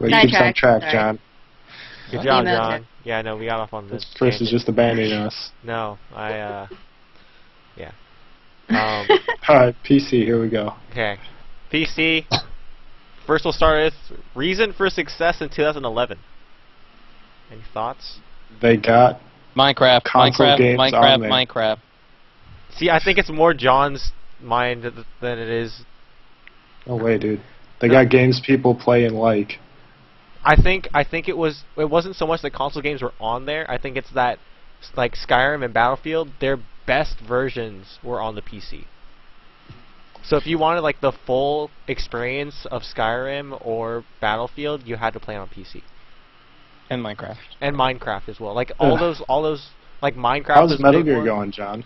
Well, keeps on track, Sorry. John. Good job, Email John. Yeah, no, we got off on this. Chris is tangent. just abandoning us. No, yeah. Alright, PC, here we go. Okay. PC. First we'll start with reason for success in 2011. Any thoughts? They got Minecraft, console Minecraft, games on Minecraft, there. Minecraft. See, I think it's more John's mind than it is. No way, dude. They got games people play and like. I think it wasn't so much that console games were on there. I think it's that like Skyrim and Battlefield, their best versions were on the PC. So if you wanted like the full experience of Skyrim or Battlefield, you had to play on PC. And Minecraft. And Minecraft as well. Like all those like Minecraft. How's is a Metal big Gear one. going, John?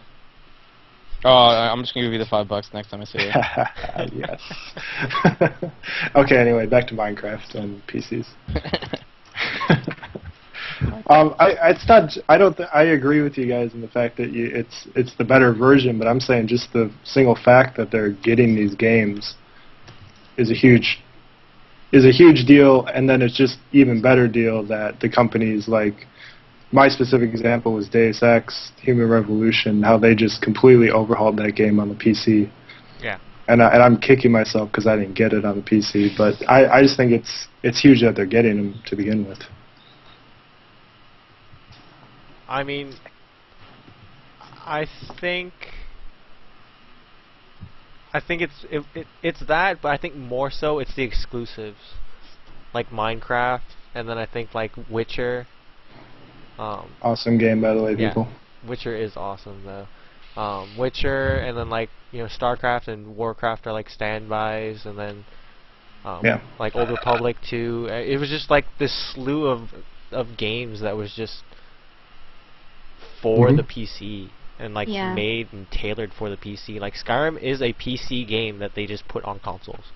Oh, I'm just gonna give you the $5 next time I see you. Yes. Okay, anyway, back to Minecraft and PCs. I agree with you guys in the fact that it's the better version, but I'm saying just the single fact that they're getting these games is a huge deal, and then it's just even better deal that the companies like my specific example was Deus Ex, Human Revolution, how they just completely overhauled that game on the PC. Yeah. And I'm kicking myself because I didn't get it on the PC, but I just think it's huge that they're getting them to begin with. I mean, I think it's that, but I think more so it's the exclusives, like Minecraft, and then I think like Witcher. Awesome game, by the way, people. Witcher is awesome though. Witcher, and then like StarCraft and Warcraft are like standbys, and then like Old Republic 2. It was just like this slew of games that was just for the PC and like made and tailored for the PC. Like Skyrim is a PC game that they just put on consoles.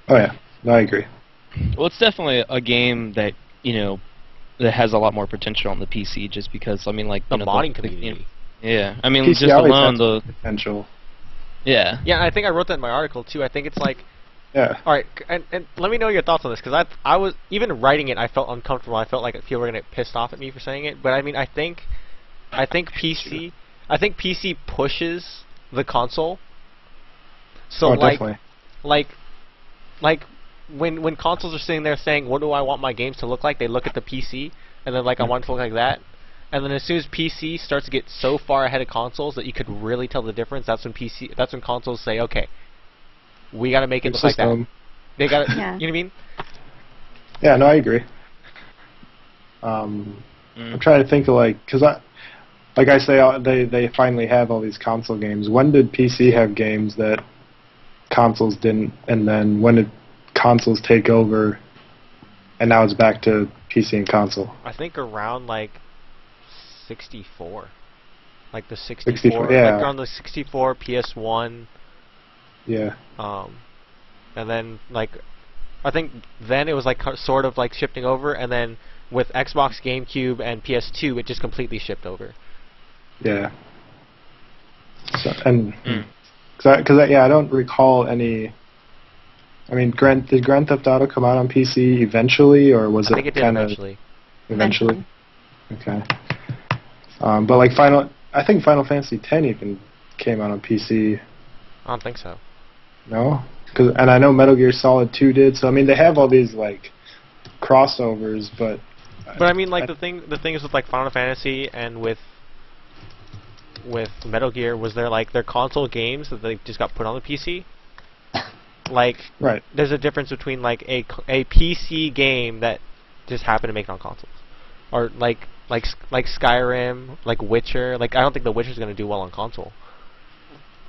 Oh yeah, no, I agree. Well, it's definitely a game that that has a lot more potential on the PC, just because I mean, like the modding community. Yeah, I mean, PC just alone has the potential. Yeah. Yeah, and I think I wrote that in my article too. I think it's like. Yeah. All right, and let me know your thoughts on this, because I was even writing it. I felt uncomfortable. I felt like people were gonna get pissed off at me for saying it. But I mean, I think PC pushes the console. So definitely. like when consoles are sitting there saying, "What do I want my games to look like?" They look at the PC and they're like, "I want it to look like that." And then as soon as PC starts to get so far ahead of consoles that you could really tell the difference, that's when consoles say, "Okay, we got to make it look like that." They got to, you know what I mean? Yeah, no, I agree. I'm trying to think of because I say, they finally have all these console games. When did PC have games that consoles didn't? And then when did consoles take over? And now it's back to PC and console. I think around like 64, like the 64, yeah. like around the 64, PS1. Yeah. And then like, I think then it was like sort of like shifting over, and then with Xbox, GameCube, and PS2, it just completely shipped over. Yeah. So because I don't recall any. I mean, did Grand Theft Auto come out on PC eventually, or was I think it did eventually? Eventually. Okay. But like I think Final Fantasy X even came out on PC. I don't think so. No, and I know Metal Gear Solid 2 did. So I mean, they have all these like crossovers, but. But I mean, like the thing is with like Final Fantasy and with Metal Gear, was there like their console games that they just got put on the PC? Like, right. There's a difference between like a PC game that just happened to make it on consoles, or like Skyrim, like Witcher. Like I don't think The Witcher's gonna do well on console.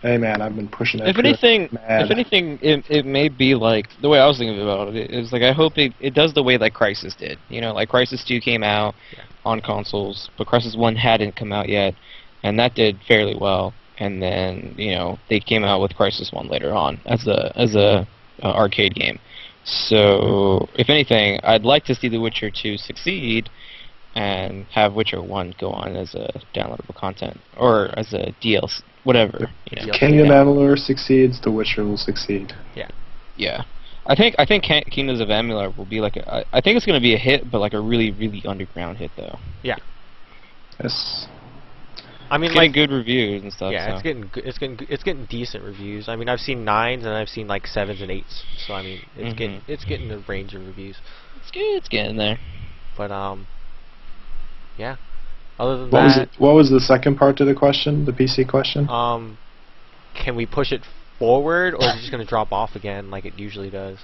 Hey man, I've been pushing that. If anything, it may be like the way I was thinking about it is like I hope it does the way like Crysis did. Like Crysis 2 came out on consoles, but Crysis 1 hadn't come out yet, and that did fairly well. And then they came out with Crysis 1 later on as a arcade game. So if anything, I'd like to see The Witcher 2 succeed and have Witcher 1 go on as a downloadable content or as a DLC, whatever. If Kingdom Amalur succeeds, The Witcher will succeed. Yeah. Yeah. Kingdoms of Amalur will be like I think it's gonna be a hit, but like a really really underground hit though. Yeah. Yes. I mean, It's like getting good reviews and stuff. yeah, so. it's getting decent reviews. I mean, I've seen 9s and I've seen like 7s and 8s. So I mean, it's getting the range of reviews. It's good. It's getting there. But yeah. Other than What was the second part to the question? The PC question? can we push it forward, or is it just going to drop off again like it usually does?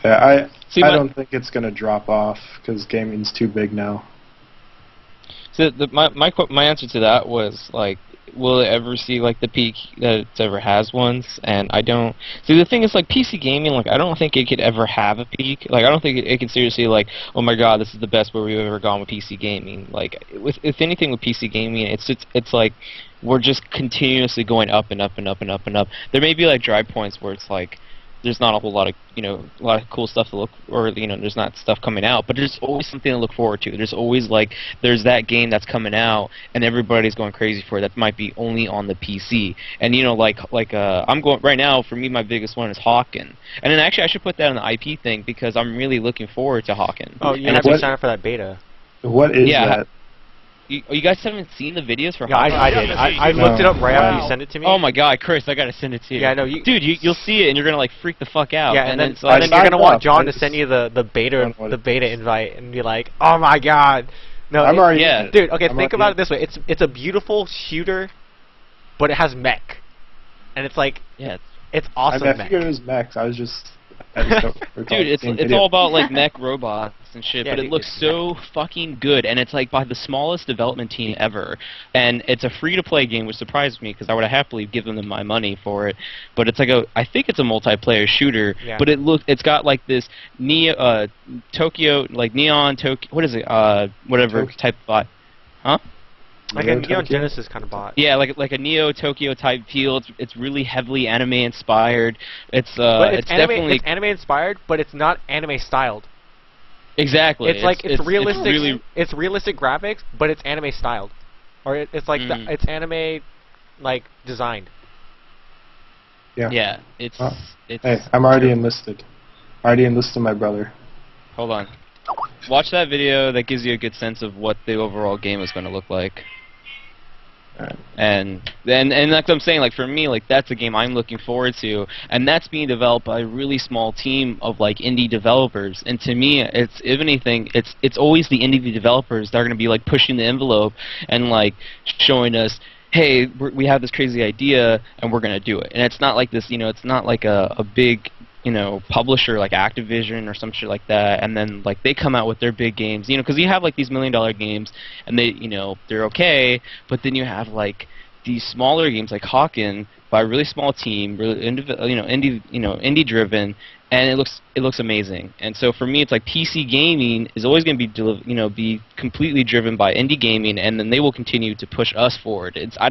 Yeah, I don't think it's going to drop off because gaming's too big now. So my answer to that was like, will it ever see like the peak that it ever has once? And I don't see. The thing is, like PC gaming, like I don't think it could ever have a peak. Like I don't think it can seriously like, oh my god, this is the best where we've ever gone with PC gaming. Like if anything with PC gaming, it's like we're just continuously going up and up and up and up and up. There may be like dry points where it's like there's not a whole lot of a lot of cool stuff to look, or there's not stuff coming out, but there's always something to look forward to. There's always like there's that game that's coming out and everybody's going crazy for it that might be only on the PC. And I'm going right now, for me my biggest one is Hawken. And then actually I should put that on the IP thing because I'm really looking forward to Hawken. Oh, you have to sign up for that beta. What is that? You guys haven't seen the videos for Yeah, Hawken? I did. I looked it up right after you sent it to me. Oh my god, Chris, I gotta send it to you. Yeah, no, dude, you'll see it and you're gonna like freak the fuck out. Yeah, and then you're gonna want John to send you the beta invite and be like, oh my god. No, I'm already dude. Okay, think about it this way. It's a beautiful shooter, but it has mech, and it's like it's awesome. I figured it was mechs. I just don't dude, it's all about like mech robots and shit, but it looks so fucking good, and it's like by the smallest development team ever, and it's a free-to-play game, which surprised me because I would have happily given them my money for it. But it's like I think it's a multiplayer shooter, but it's got like this Tokyo, like neon Tokyo, what is it? Whatever type of bot, huh? Like a Neon Genesis kind of bot. Yeah, like a Neo Tokyo type feel. It's really heavily anime inspired. It's anime inspired, but it's not anime styled. Exactly. It's realistic. It's realistic graphics, but it's anime styled, or it's like it's anime like designed. Yeah. Yeah. Hey, I'm already enlisted. Already enlisted my brother. Hold on. Watch that video. That gives you a good sense of what the overall game is going to look like. And like I'm saying, like for me, like that's a game I'm looking forward to, and that's being developed by a really small team of like indie developers. And to me, it's if anything, it's always the indie developers that are going to be like pushing the envelope and like showing us, hey, we have this crazy idea and we're going to do it. And it's not like this, it's not like a big publisher like Activision or some shit like that, and then like they come out with their big games, because you have like these $1 million games, and they, they're okay, but then you have like these smaller games like Hawken by a really small team, really indie driven, and it looks amazing. And so for me, it's like PC gaming is always going to be completely driven by indie gaming, and then they will continue to push us forward. I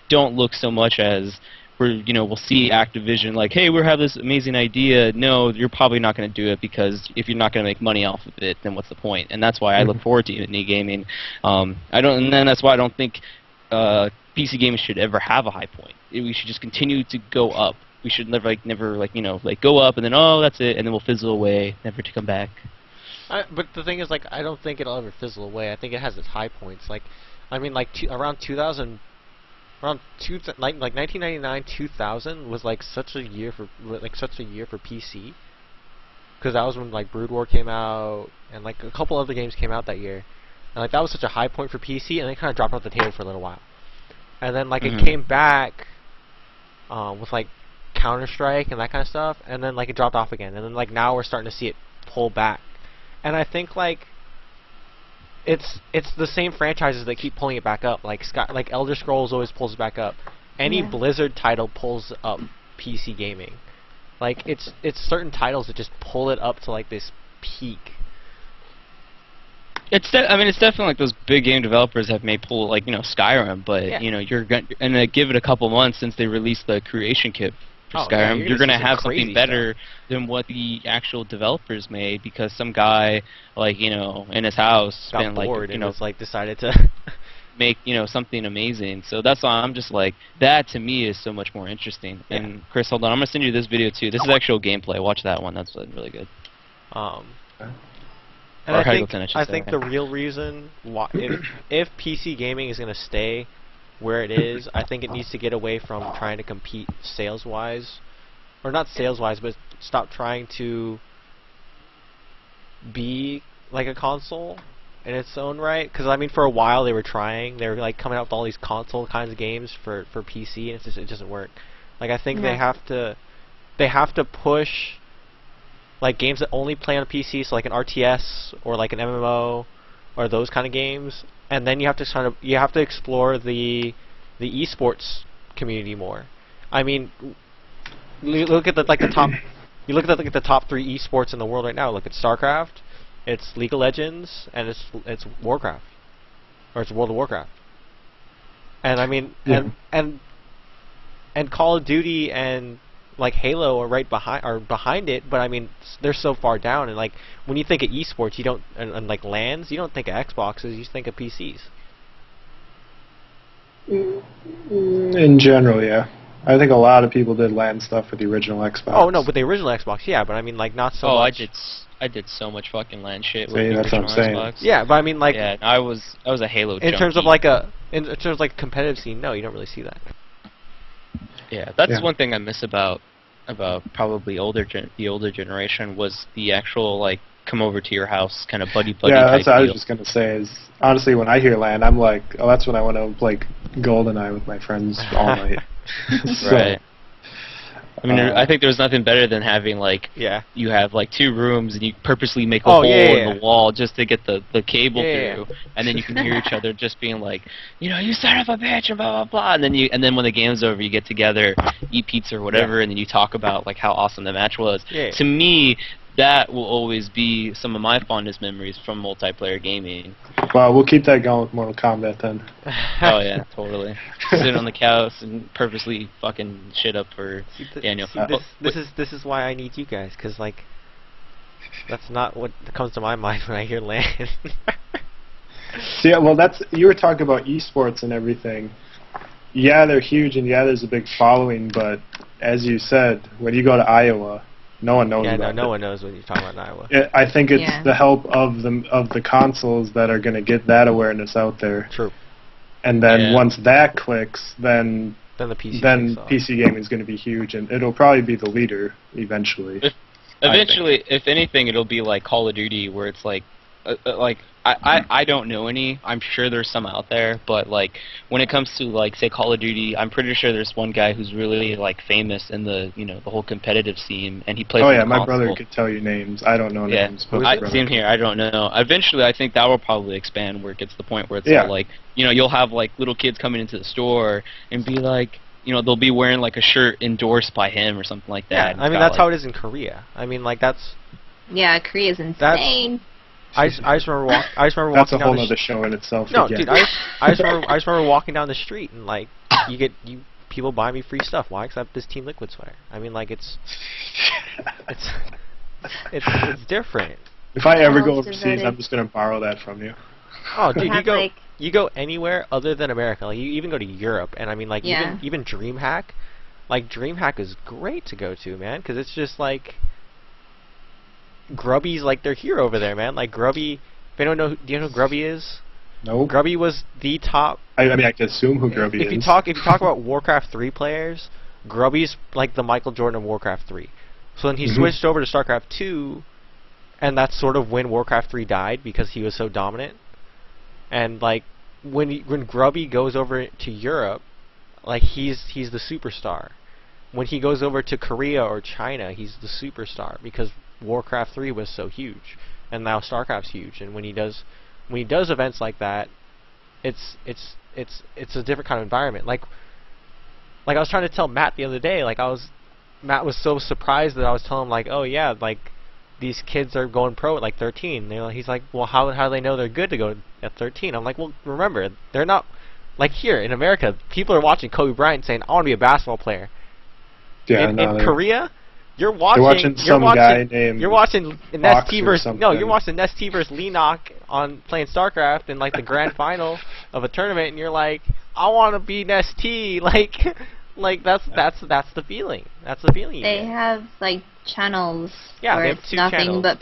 don't look so much as we'll see Activision like, hey, we have this amazing idea. No, you're probably not going to do it because if you're not going to make money off of it, then what's the point? And that's why I look forward to indie gaming. And then that's why I don't think PC gaming should ever have a high point. We should just continue to go up. We should never go up and then that's it, and then we'll fizzle away, never to come back. But the thing is, like, I don't think it'll ever fizzle away. I think it has its high points. Like, I mean, like around 2000. Around 1999, 2000 was like such a year for PC, because that was when like Brood War came out and like a couple other games came out that year, and like that was such a high point for PC, and it kind of dropped off the table for a little while, and then like it came back with like Counter-Strike and that kind of stuff, and then like it dropped off again, and then like now we're starting to see it pull back, and I think like it's the same franchises that keep pulling it back up. Like Elder Scrolls always pulls it back up. Any Blizzard title pulls up PC gaming. Like it's certain titles that just pull it up to like this peak. It's definitely like those big game developers have made pull like Skyrim, but you're gonna give it a couple months since they released the creation kit. Skyrim, you're gonna have something better than what the actual developers made, because some guy in his house got spent bored like and just like decided to make something amazing. So that's why I'm just like, that to me is so much more interesting. Yeah. And Chris, hold on, I'm gonna send you this video too. This is actual gameplay. Watch that one. That's really good. And Or I think Hagelton, I should say. the real reason why if PC gaming is gonna stay where it is, I think it needs to get away from trying to compete sales wise, or not sales wise, but stop trying to be like a console in its own right. Because I mean, for a while they were like coming out with all these console kinds of games for PC, and it doesn't work. Like I think they have to push like games that only play on PC, so like an RTS or like an MMO or those kind of games, and then you have to explore the esports community more. I mean, you look at the top. You look at the top 3 esports in the world right now. Look at StarCraft, it's League of Legends, and it's Warcraft, or it's World of Warcraft. And I mean, and Call of Duty and like Halo are behind it, but I mean they're so far down. And like when you think of esports, you don't and like LANs, you don't think of Xboxes, you think of PCs. In general, yeah. I think a lot of people did LAN stuff with the original Xbox. Oh no, but the original Xbox, yeah, but I mean like not so much. I did so much fucking LAN shit with See, the that's what I'm original saying. Xbox. Yeah, but I mean like I was a Halo in terms of junkie. like in terms of like competitive scene, no, you don't really see that. Yeah, that's one thing I miss about probably the older generation was the actual like come over to your house kind of buddy Yeah, that's type what I was deal. just gonna say. Is honestly, when I hear LAN, I'm like, oh, that's when I want to play GoldenEye with my friends all night. So, Right. I mean, I think there's nothing better than having like you have like 2 rooms and you purposely make a hole in the wall just to get the cable through, and then you can hear each other just being like, you son of a bitch, and blah blah blah, and then when the game's over, you get together, eat pizza or whatever, and then you talk about like how awesome the match was. To me, that will always be some of my fondest memories from multiplayer gaming. Well, we'll keep that going with Mortal Kombat then. Oh yeah, totally. Sit on the couch and purposely fucking shit up for Daniel. This is why I need you guys, because like that's not what comes to my mind when I hear LAN. See, well, you were talking about esports and everything. Yeah, they're huge, and yeah, there's a big following. But as you said, when you go to Iowa, no one knows about it. No one knows what you're talking about in Iowa. I think it's the help of the consoles that are going to get that awareness out there. True. And then once that clicks, then the PC gaming is going to be huge, and it'll probably be the leader eventually. Eventually, if anything, it'll be like Call of Duty, where it's like I don't know any. I'm sure there's some out there, but like when it comes to like say Call of Duty, I'm pretty sure there's one guy who's really like famous in the the whole competitive scene, and he plays. Oh yeah, my brother could tell you names. I don't know names. Same here. I don't know. Eventually, I think that will probably expand where it gets to the point where it's all like you'll have like little kids coming into the store and be like. They'll be wearing like a shirt endorsed by him or something like that. Yeah, I mean that's how it is in Korea. I mean like that's. Yeah, Korea's insane. I just remember walking That's down a whole other show in itself. No, dude, I just remember walking down the street and like people buy me free stuff. Why? Because I have this Team Liquid sweater. I mean like it's different. If I ever go overseas, I'm just gonna borrow that from you. Oh, dude, you go anywhere other than America. Like you even go to Europe, and I mean like even DreamHack, like DreamHack is great to go to, man, because it's just like. Grubby's like their hero over there, man. Like Grubby, if anyone do you know who Grubby is? No. Grubby was the top. I mean, I can assume who Grubby is. If you talk about Warcraft 3 players, Grubby's like the Michael Jordan of Warcraft 3. So then he switched over to StarCraft 2, and that's sort of when Warcraft 3 died because he was so dominant. And like when Grubby goes over to Europe, like he's the superstar. When he goes over to Korea or China, he's the superstar because Warcraft 3 was so huge, and now StarCraft's huge. And when he does events like that, it's a different kind of environment. Like I was trying to tell Matt the other day, Matt was so surprised that I was telling him like, oh yeah, like these kids are going pro at like 13. He's like, well, how do they know they're good to go at 13? I'm like, well, remember, they're not like here in America. People are watching Kobe Bryant saying, I want to be a basketball player. Yeah, in Korea. You're watching guy named You're watching Nest T versus you're watching Nest T versus Leenock on playing StarCraft in like the grand final, of a tournament, and you're like, I want to be an ST, like that's the feeling. That's the feeling. They have like channels Yeah, where they have it's two nothing channels. but